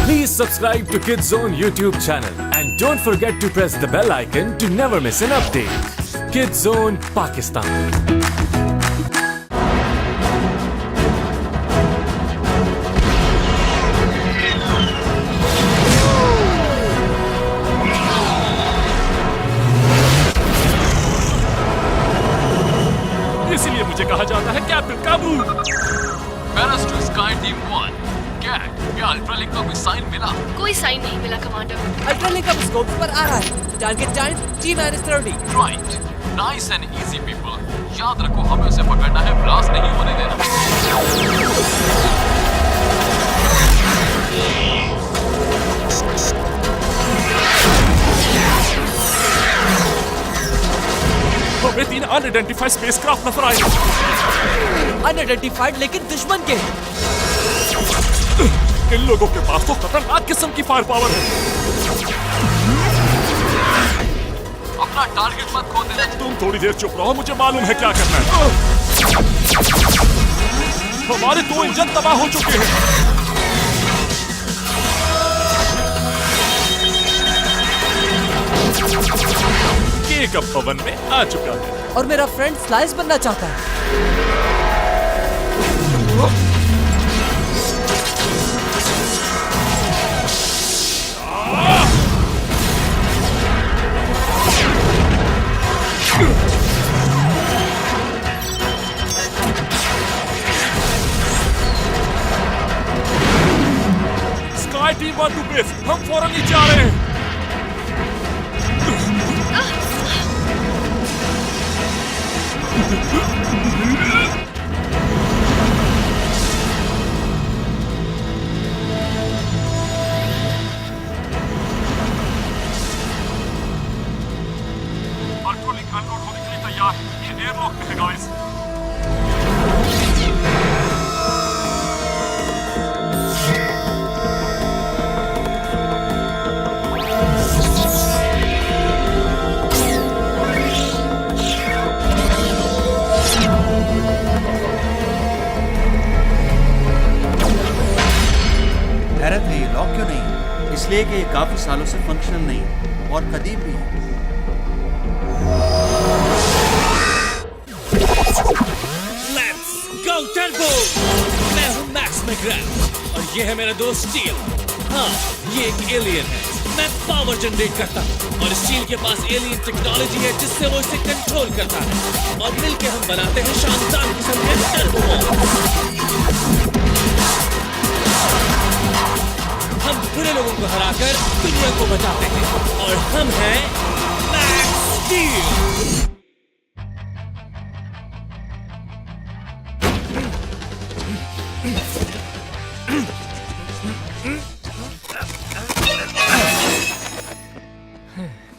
Please subscribe to Kids Zone YouTube channel and don't forget to press the bell icon to never miss an update. Kids Zone Pakistan. इसीलिए मुझे कहा जाता है captain काबू। Paras to Sky Team 1. Cat, क्या अल्ट्रालिंक का कोई sign मिला? कोई साइन नहीं मिला कमांडर। अल्ट्रालिंक अब स्कोप पर आ रहा है। Target time T-30। Right. Nice and easy people. याद रखो हमें उसे पकड़ना है, ब्लास्ट नहीं होने देना। हमें 3 अनआइडेंटिफाइड स्पेसक्राफ्ट नजर आए। अनआइडेंटिफाइड लेकिन दुश्मन के। इन लोगों के पास तो खतरनाक किस्म की फायर पावर है। अपना टारगेट मत खो देना। तुम थोड़ी देर चुप रहो, मुझे मालूम है क्या करना है। हमारे 2 इंजन तबाह हो चुके हैं। केक अब भवन में आ चुका है और मेरा फ्रेंड स्लाइस बनना चाहता है। स्काई टीम 1 टू बेस, हम फौरन नीचे आ रहे हैं। अल्ट्रालिंक अनलोड होने के लिए तैयार है। ये एयरलॉक में है गाइस। हैरत है ये लॉक क्यों नहीं, इसलिए कि ये काफी सालों से फंक्शनल नहीं है और कदीम भी है। Let's go Turbo! मैं हूँ मैक्स मैकग्राथ और ये है मेरा दोस्त स्टील। हाँ, ये एक एलियन है। मैं पावर जनरेट करता हूँ और स्टील के पास एलियन टेक्नोलॉजी है जिससे वो इसे कंट्रोल करता है और मिलके हम बनाते हैं शानदार किस्म के टर्बो। हम बुरे लोगों को हराकर दुनिया को बचाते हैं और हम हैं max steel.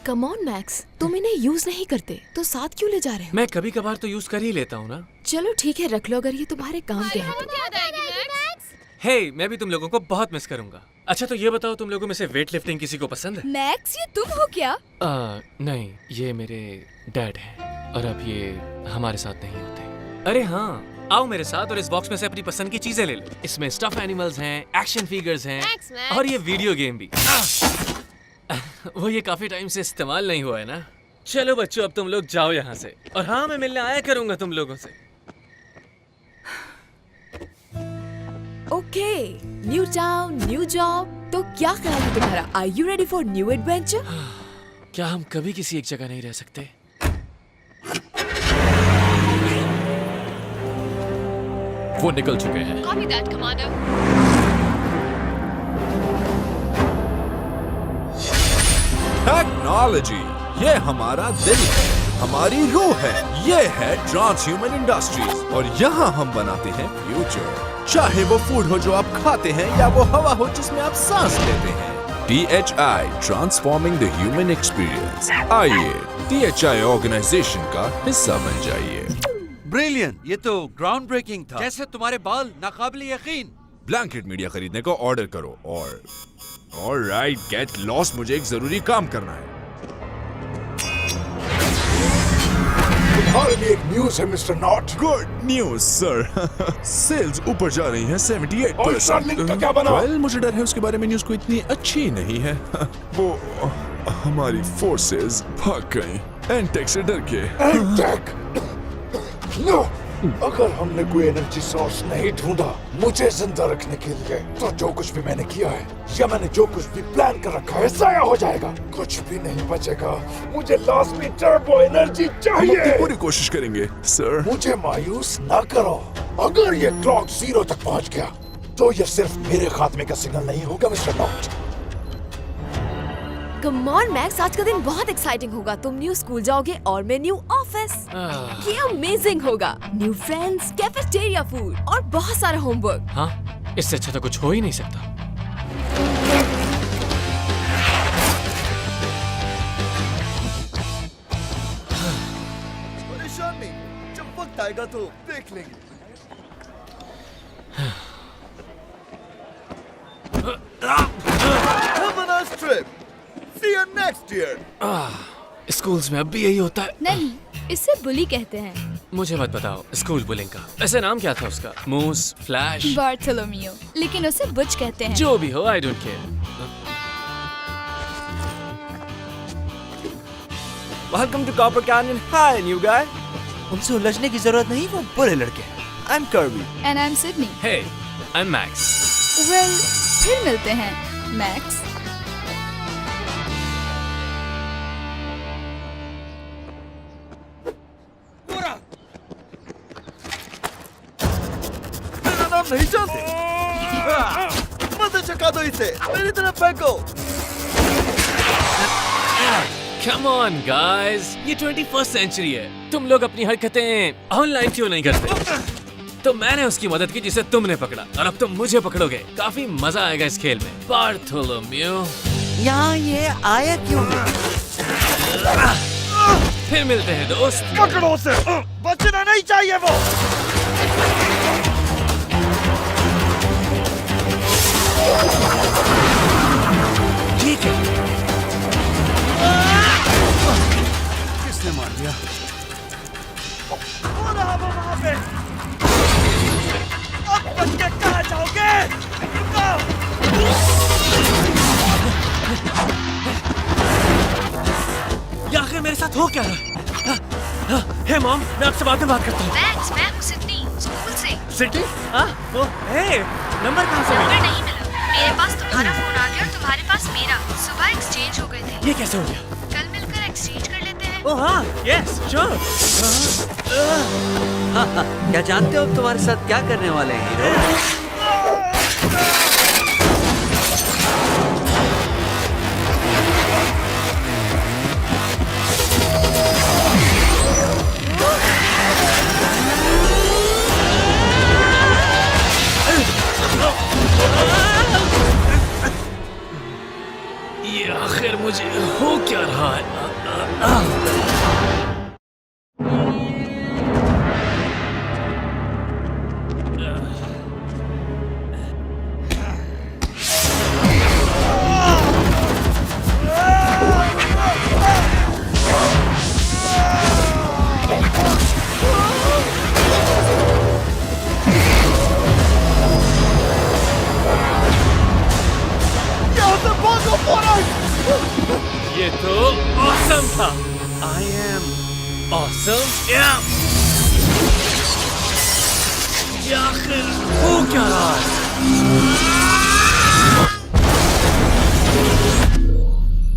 Come on max, तुम इन्हें यूज नहीं करते तो साथ क्यों ले जा रहे हो? मैं कभी कभार तो यूज कर ही लेता हूँ ना। चलो ठीक है, रख लो अगर ये तुम्हारे काम के हैं तो। हे, मैं भी तुम लोगों को बहुत मिस करूंगा। अच्छा तो ये बताओ, तुम लोगों में से वेट लिफ्टिंग किसी को पसंद है? मैक्स, ये तुम हो क्या? नहीं, ये मेरे डैड हैं और अब ये हमारे साथ नहीं होते। अरे हाँ, आओ मेरे साथ और इस बॉक्स में से अपनी पसंद की चीजें ले लो। इसमें स्टफ एनिमल्स हैं, एक्शन फिगर्स हैं और ये वीडियो गेम भी। वो ये काफी टाइम से इस्तेमाल नहीं हुआ है ना। चलो बच्चों, अब तुम लोग जाओ यहाँ से। और हाँ, मैं मिलने आया करूंगा तुम लोगों से। Okay, new town, new job. तो क्या ख्याल है तुम्हारा? Are you ready for new adventure? क्या हम कभी किसी एक जगह नहीं रह सकते? वो निकल चुके हैं। Copy that, Commander. टेक्नोलॉजी, ये हमारा दिल है, हमारी रूह है। ये है ट्रांसह्यूमन इंडस्ट्रीज और यहाँ हम बनाते हैं फ्यूचर। चाहे वो फूड हो जो आप खाते हैं या वो हवा हो जिसमें आप सांस लेते हैं। THI, transforming the human experience. आइए THI ऑर्गेनाइजेशन का हिस्सा बन जाइए। ब्रिलियंट, ये तो ग्राउंड ब्रेकिंग था। जैसे तुम्हारे बाल नाकाबिले यकीन। ब्लैंकेट मीडिया खरीदने को ऑर्डर करो और ऑलराइट, गेट लॉस्ट, मुझे एक जरूरी काम करना है। तुम्हारे तुम्हारे लिए एक न्यूज़ है mister Knott. Good news sir. Sales ऊपर जा रही हैं 78%। और Starlink का क्या बना? Well, मुझे डर है उसके बारे में न्यूज को इतनी अच्छी नहीं है। वो हमारी फोर्सेस भाग गई एंटेक से डर के। एंटेक? नो, अगर हमने कोई एनर्जी सोर्स नहीं ढूंढा मुझे जिंदा रखने के लिए, तो जो कुछ भी मैंने किया है या मैंने जो कुछ भी प्लान कर रखा है जाया हो जाएगा, कुछ भी नहीं बचेगा। मुझे लास्ट में टर्बो एनर्जी हम चाहिए। अपनी पूरी कोशिश करेंगे सर। मुझे मायूस ना करो। अगर ये क्लॉक 0 तक पहुंच गया तो ये सिर्फ मेरे खात्मे का सिग्नल नहीं होगा mister not. Come on max, आज का दिन बहुत एक्साइटिंग होगा। तुम न्यू स्कूल जाओगे और मैं न्यू ऑफिस। ये अमेजिंग होगा। न्यू फ्रेंड्स, कैफेटेरिया फूड और बहुत सारा होमवर्क। हाँ, इससे अच्छा तो कुछ हो ही नहीं सकता। परेशान नहीं, जब वक्त आएगा तो देख लेंगे। Have a nice trip. See you next year. Schools में अब भी यही होता है। नहीं, इसे बुली कहते हैं। मुझे मत बताओ स्कूल बुलिंग का। ऐसे नाम क्या था उसका? मूस, फ्लैश, बार्थोलोमियो, लेकिन उसे बुच कहते हैं। जो भी हो, I don't care. Welcome to Copper Canyon. Hi, new guy. उनसे उलझने की जरूरत नहीं, वो बुरे लड़के हैं। I'm Kirby. And I'm Sydney. Hey, I'm Max. Well, फिर मिलते हैं, मैक्स। मेरा नाम नहीं जानते? मत चका दो इसे, मेरी तरफ फेंको। Come on, guys. ये 21st सेंचुरी है। तुम लोग अपनी हरकतें ऑनलाइन क्यों नहीं करते? तो मैंने उसकी मदद की जिसे तुमने पकड़ा, और अब तुम मुझे पकड़ोगे। काफी मजा आएगा इस खेल में। बार्थोलोमियो, यहाँ ये आया क्यों? फिर मिलते हैं दोस्त। पकड़ो उसे, बचना नहीं चाहिए वो। ठीक है। किसने मार दिया? वो रहा वो वहाँ पे। अब बच के कहाँ जाओगे? रुको। ये आखिर मेरे साथ हो क्या रहा है? हे मॉम, मैं आपसे बाद में बात करता हूँ। मैक्स, मैं हूँ सिडनी, स्कूल से। सिटी? हे, नंबर कहाँ से मिला? नहीं मिला। मेरे पास तुम्हारा फोन आ गया और तुम्हारे पास मेरा। सुबह एक्सचेंज हो गए थे। ये कैसे हो गया? कल मिलकर एक्सचेंज कर लेते हैं। ओह हाँ, यस, श्योर। क्या जानते हो अब तुम्हारे साथ क्या करने वाले हैं हीरो? ये आखिर मुझे हो क्या रहा है? ये तो awesome था। I am awesome. Yeah. ये आखिर हो क्या रहा है?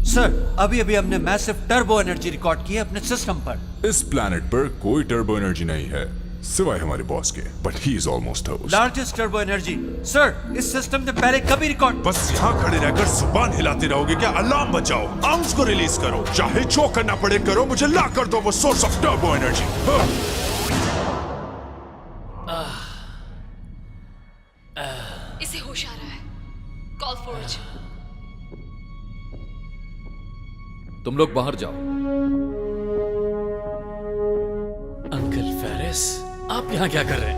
सर, अभी अभी हमने मैसिव टर्बो एनर्जी रिकॉर्ड की है अपने सिस्टम पर। इस प्लैनेट पर कोई टर्बो एनर्जी नहीं है सिवाय हमारे बॉस के, but he is almost host. Largest turbo energy. Sir, इस सिस्टम ने पहले कभी रिकॉर्ड। बस यहाँ खड़े रहकर जुबान हिलाते रहोगे क्या? अलार्म बजाओ, आर्म्स को रिलीज करो, चाहे जो करना पड़े करो, मुझे ला कर दो वो सोर्स ऑफ टर्बो एनर्जी। इसे होश आ रहा है। Call forge. तुम लोग बाहर जाओ। अंकल फेरिस, आप यहाँ क्या कर रहे हैं?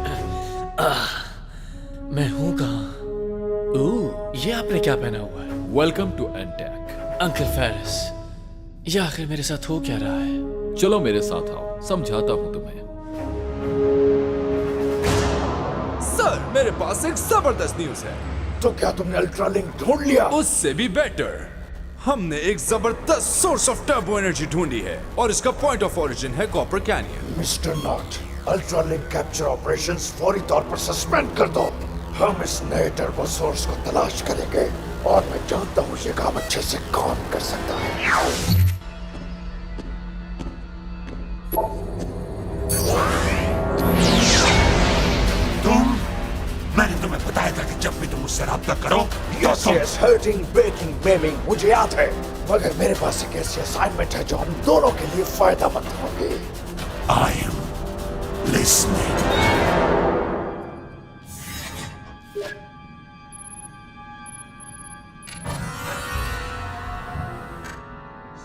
मैं हूँ कहाँ? ओह, ये आपने क्या पहना हुआ है? Welcome to Entech. Uncle Ferris, ये आखिर मेरे साथ हो क्या रहा है? चलो मेरे साथ आओ, समझाता हूँ तुम्हें। सर, मेरे पास एक जबरदस्त न्यूज है। तो क्या तुमने अल्ट्रा लिंक ढूंढ लिया? उससे भी बेटर, हमने एक जबरदस्त सोर्स ऑफ टर्बो एनर्जी ढूंढी है और इसका पॉइंट ऑफ ओरिजिन है copper canyon. Mister not, ultra link capture operations फौरी तौर पर सस्पेंड कर दो। हम इस नए टर्बो सोर्स को तलाश करेंगे और मैं जानता हूँ ये काम अच्छे से कौन कर सकता है। तुम, मैंने तुम्हें बताया था कि जब भी तुम मुझसे रब्ता करो, yes, hurting, breaking, maiming, मुझे याद है। मगर मेरे पास एक ऐसी असाइनमेंट है जो हम दोनों के लिए फायदेमंद होगी। I am listening.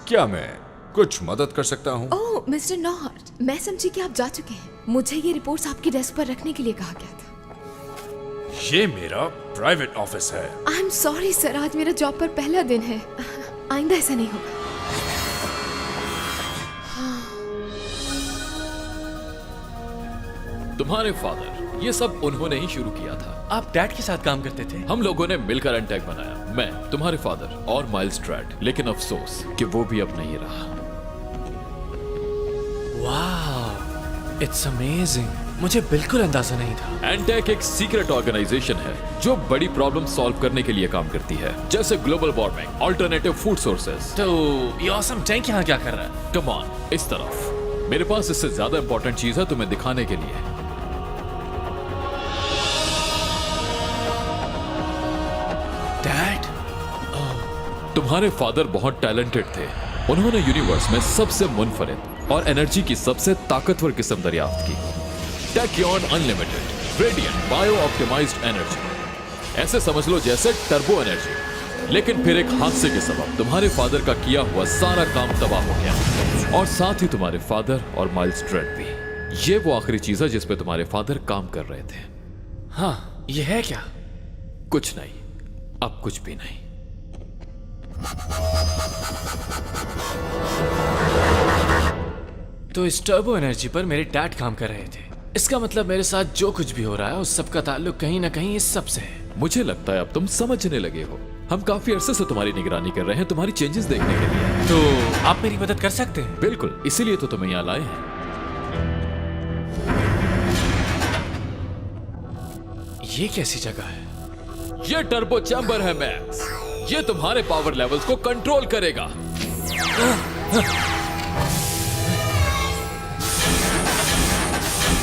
क्या मैं कुछ मदद कर सकता हूँ? ओह मिस्टर नॉट, मैं समझी कि आप जा चुके हैं। मुझे ये रिपोर्ट्स आपकी डेस्क पर रखने के लिए कहा गया था। ये मेरा प्राइवेट ऑफिस है। आई एम सॉरी सर, आज मेरा जॉब पर पहला दिन है। आइंदा ऐसा नहीं होगा। तुम्हारे फादर, ये सब उन्होंने ही शुरू किया था। आप डैड के साथ काम करते थे? हम लोगों ने मिलकर एनटेक बनाया, मैं, तुम्हारे फादर और माइल्स स्ट्रैट। लेकिन अफसोस कि वो भी अब नहीं रहा। वाह, इट्स अमेजिंग। मुझे बिल्कुल अंदाजा नहीं था। एनटेक एक सीक्रेट ऑर्गेनाइजेशन है जो बड़ी प्रॉब्लम सॉल्व करने के लिए काम करती है, जैसे global warming, alternative food sources. तो ये ऑसम टैंक यहाँ क्या कर रहा है? कम ऑन, इस तरफ। मेरे पास इससे ज्यादा इंपॉर्टेंट चीज है तुम्हें दिखाने के लिए। डैड, तुम्हारे फादर बहुत टैलेंटेड थे। उन्होंने यूनिवर्स में सबसे मुनफरिद और एनर्जी की सबसे ताकतवर किस्म दरियाफ्त की, tachyon unlimited radiant bio optimised energy. ऐसे समझ लो जैसे टर्बो एनर्जी। लेकिन फिर एक हादसे के सबब तुम्हारे फादर का किया हुआ सारा काम तबाह हो गया, और साथ ही तुम्हारे फादर और माइल्स स्ट्रैट भी। ये वो आखिरी चीज है जिस पे तुम्हारे फादर काम कर रहे थे। हाँ, ये है क्या? कुछ नहीं, अब कुछ भी नहीं। तो इस टर्बो एनर्जी पर मेरे डैड काम कर रहे थे। इसका मतलब मेरे साथ जो कुछ भी हो रहा है उस सब का ताल्लुक कहीं ना कहीं इस सब से है। मुझे लगता है अब तुम समझने लगे हो। हम काफी अरसे से तुम्हारी निगरानी कर रहे हैं, तुम्हारी चेंजेस देखने के लिए। तो आप मेरी मदद कर सकते हैं? बिल्कुल, इसीलिए तो तुम्हें यहाँ लाए हैं। ये कैसी जगह है? ये टर्बो चैम्बर है मैक्स। ये तुम्हारे पावर लेवल्स को कंट्रोल करेगा।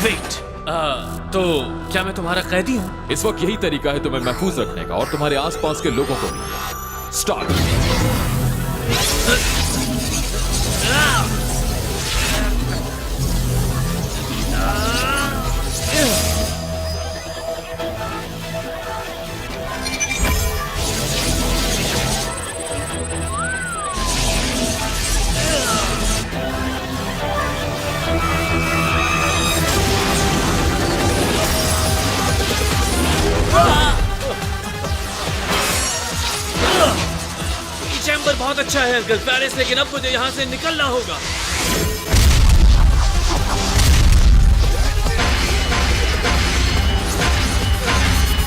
वेट, तो क्या मैं तुम्हारा कैदी हूँ? इस वक्त यही तरीका है तुम्हें महफूज रखने का और तुम्हारे आसपास के लोगों को भी। स्टार्ट। चैम्बर बहुत अच्छा है अंकल पेरिस, लेकिन अब मुझे यहाँ से निकलना होगा।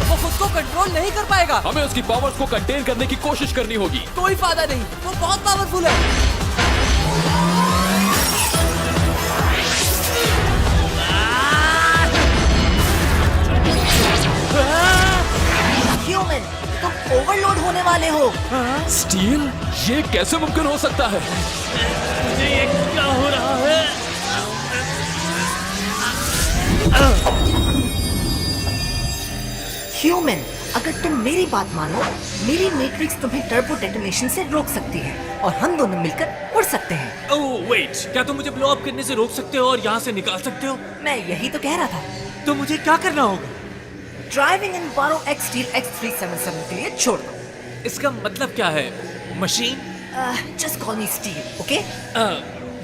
वो खुद को कंट्रोल नहीं कर पाएगा। हमें उसकी पावर्स को कंटेन करने की कोशिश करनी होगी। कोई फायदा नहीं, वो बहुत पावरफुल है। ह्यूमन, तुम ओवरलोड होने वाले हो। स्टील, ये कैसे मुमकिन हो सकता है? मुझे ये क्या हो रहा है? ह्यूमन, अगर तुम मेरी बात मानो, मेरी मैट्रिक्स तुम्हें टर्बो डेटोनेशन से रोक सकती है और हम दोनों मिलकर उड़ सकते हैं। ओह वेट, क्या तुम मुझे ब्लो अप करने से रोक सकते हो और यहाँ से निकाल सकते हो? मैं यही तो कह रहा था। तो मुझे क्या करना होगा? ड्राइविंग इन बारो एक्स स्टील X377 के लिए छोड़ दो। इसका मतलब क्या है? Machine? Just call me steel, okay?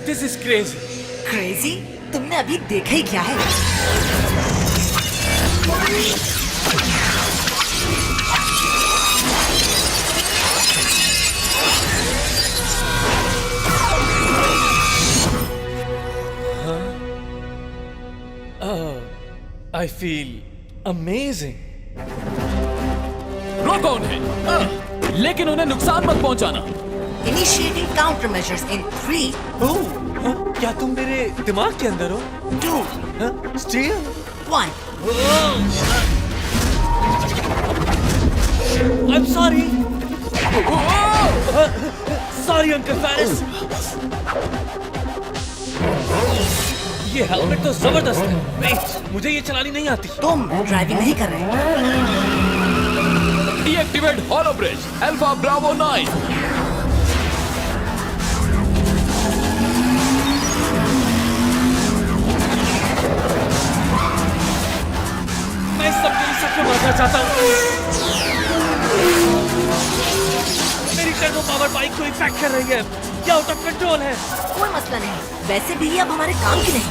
This is crazy. Crazy? तुमने अभी देखा ही क्या है? I feel amazing. रोको उन्हें, लेकिन उन्हें नुकसान मत पहुंचाना। Initiating countermeasures in 3, क्या तुम मेरे दिमाग के अंदर हो? 2, steel? 1. I'm sorry. Sorry, Uncle Ferris. ये हेलमेट तो जबरदस्त है। नहीं, मुझे ये चलानी नहीं आती। तुम ड्राइविंग नहीं कर रहे। Deactivate Hollow Bridge, Alpha Bravo 9. मैं सबके लिए सबको मारना चाहता हूँ। मेरी टर्बो पावर बाइक को इफेक्ट कर रही है। ये आउट ऑफ कंट्रोल है। कोई मसला नहीं, वैसे भी ये अब हमारे काम की नहीं।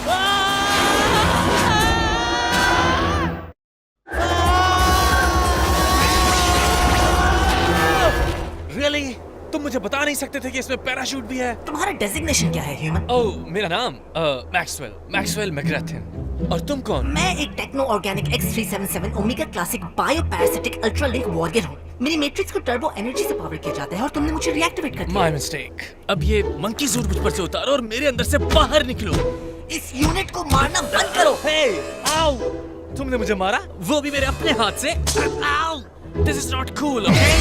Really? तुम मुझे बता नहीं सकते थे कि इसमें पैराशूट भी है? तुम्हारा डेजिग्नेशन क्या है ह्यूमन? ओह, मेरा नाम मैक्सवेल मैकग्रेथिन। और तुम कौन? मैं एक techno organic X377 omega classic bio parasitic ultra link warrior हूँ। मेरी मैट्रिक्स को टर्बो एनर्जी से पावर किया जाता है और तुमने मुझे रिएक्टिवेट कर दिया। My mistake. अब ये मंकी सूट मुझ पर से उतारो और मेरे अंदर से बाहर निकलो। इस यूनिट को मारना बंद करो। हे, आओ! तुमने मुझे मारा, वो भी मेरे अपने हाथ से। आओ! This is not cool, okay?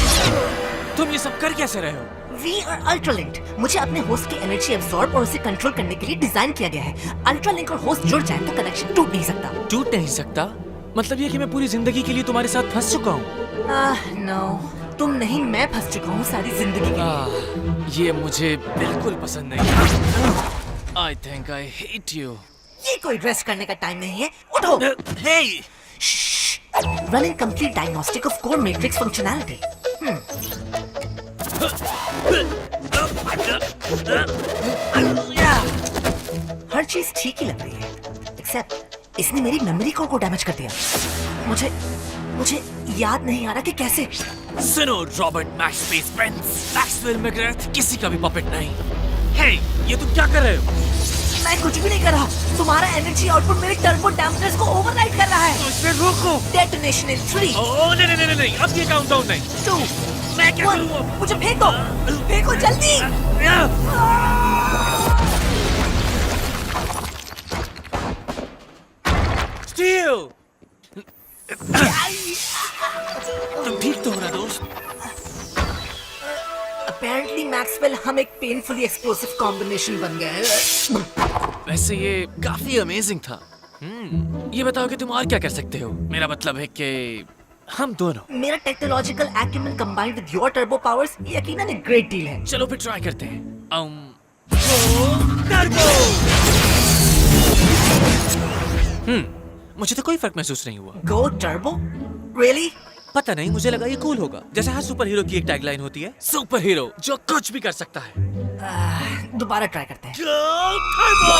तुम ये सब कर कैसे रहे हो? We are ultra linked. मुझे अपने होस्ट की एनर्जी एब्सॉर्ब और उसे कंट्रोल करने के लिए डिजाइन किया गया है। अल्ट्रा लिंक और होस्ट जुड़ जाए तो कनेक्शन टूट नहीं सकता। टूट नहीं सकता? मतलब ये कि मैं पूरी जिंदगी के लिए तुम्हारे साथ फंस चुका हूँ। नो, तुम नहीं, मैं फंस चुका हूँ सारी जिंदगी के लिए। ये मुझे बिल्कुल पसंद नहीं। I think I hate you. ये कोई रेस्ट करने का टाइम नहीं है। उठो। Hey! Running complete diagnostic of core matrix functionality. हर चीज ठीक ही लग रही है, एक्सेप्ट इसने मेरी मेमोरी कोर को डैमेज कर दिया। मुझे याद नहीं आ रहा कि कैसे। सुनो रॉबर्ट मैक्सपेस प्रिंस, मैक्सवेल मैकग्रेथ किसी का भी पपेट नहीं। हे, ये तुम क्या कर रहे हो? मैं कुछ भी नहीं कर रहा। तुम्हारा एनर्जी आउटपुट मेरे टर्बो डैम्पर्स को ओवरराइड कर रहा है। तो इसे रोको। डेटोनेशन इन 3। ओह नहीं, अब ये काउंटडाउन नहीं। 2, मैं क्या करूँ? मुझे फेंक दो, फेंको जल्दी। स्टील! तुम ठीक तो हो ना दोस्त? Apparently मैक्सवेल हम एक पेनफुली एक्सप्लोसिव कॉम्बिनेशन बन गए हैं। वैसे ये काफी अमेजिंग था। ये बताओ कि तुम और क्या कर सकते हो? मेरा मतलब है कि हम दोनों। मेरा technological acumen combined with your turbo powers यकीनन एक ग्रेट डील है। चलो फिर ट्राई करते हैं। टर्बो! मुझे तो कोई फर्क महसूस नहीं हुआ। गो टर्बो? रियली? पता नहीं, मुझे लगा ये कूल होगा, जैसे हर सुपर हीरो की एक टैगलाइन होती है, सुपर हीरो जो कुछ भी कर सकता है। दोबारा ट्राई करते हैं। Go Turbo!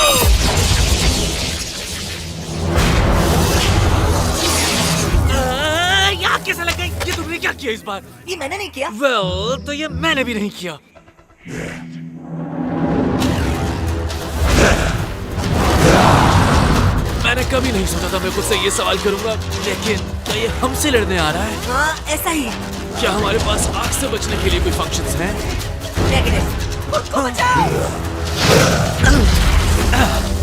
यहाँ कैसे लग गई? ये तुमने क्या किया इस बार? ये मैंने नहीं किया। Well, तो ये मैंने भी नहीं किया। मैंने कभी नहीं सोचा था मैं खुद से ये सवाल करूंगा, लेकिन क्या ये हमसे लड़ने आ रहा है? हाँ, ऐसा ही। क्या हमारे पास आग से बचने के लिए कोई फंक्शंस हैं? नेगेटिव। उसको बचाओ।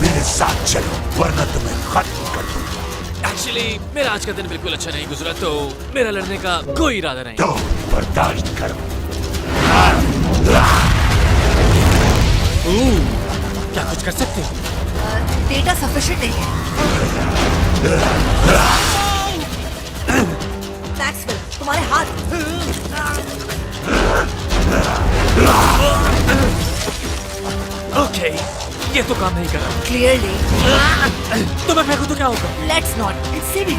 मेरे साथ चलो वरना तुम्हें खत्म कर दूंगा। एक्चुअली मेरा आज का दिन बिल्कुल अच्छा नहीं गुजरा, तो मेरा लड़ने का कोई इरादा नहीं। तो बर्दाश्त करो। क्या कुछ कर सकते हो? डेटा सफिशिएंट नहीं है। मैक्सवेल, तुम्हारे हाथ। ओके, ये तो काम नहीं कर रहा। क्लियरली। तो मैं फेंकूं तो क्या होगा? Let's not, it's see we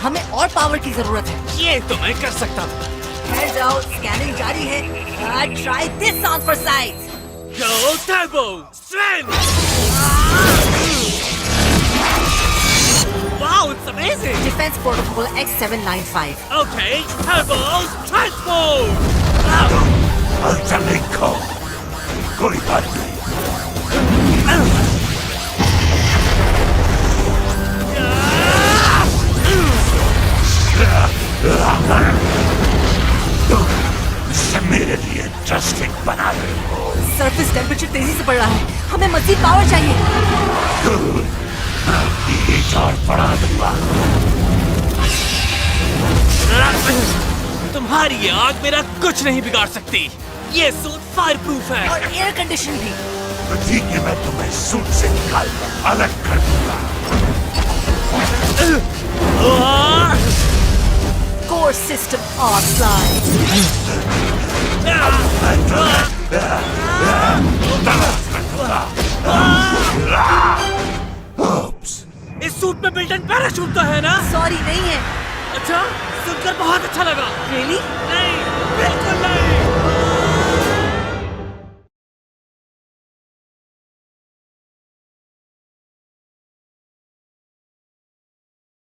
हमें और पावर की जरूरत है। ये तो मैं कर सकता हूँ। ठहर जाओ, स्कैनिंग जारी है। Try this on for size. Go Turbo! Strength! Wow, it's amazing! Defense Protocol X795. Okay, Turbo Transport! Ultra link हो, कोई बात नहीं। इसे मेरे लिए इंटरेस्टिंग बना रहे हो। सरफेस टेम्परेचर तेजी से बढ़ रहा है, हमें मजीद पावर चाहिए। हीट और बढ़ा दूंगा। तुम्हारी ये आग मेरा कुछ नहीं बिगाड़ सकती। ये सूट फायर प्रूफ है और एयर कंडीशन भी। तो ठीक है, मैं तुम्हें सूट से निकाल कर अलग कर दूंगा। Core system offline. इस सूट में बिल्ट इन पैराशूट तो है ना? सॉरी, नहीं है। अच्छा, सुनकर बहुत अच्छा लगा। रियली? नहीं, बिल्कुल नहीं।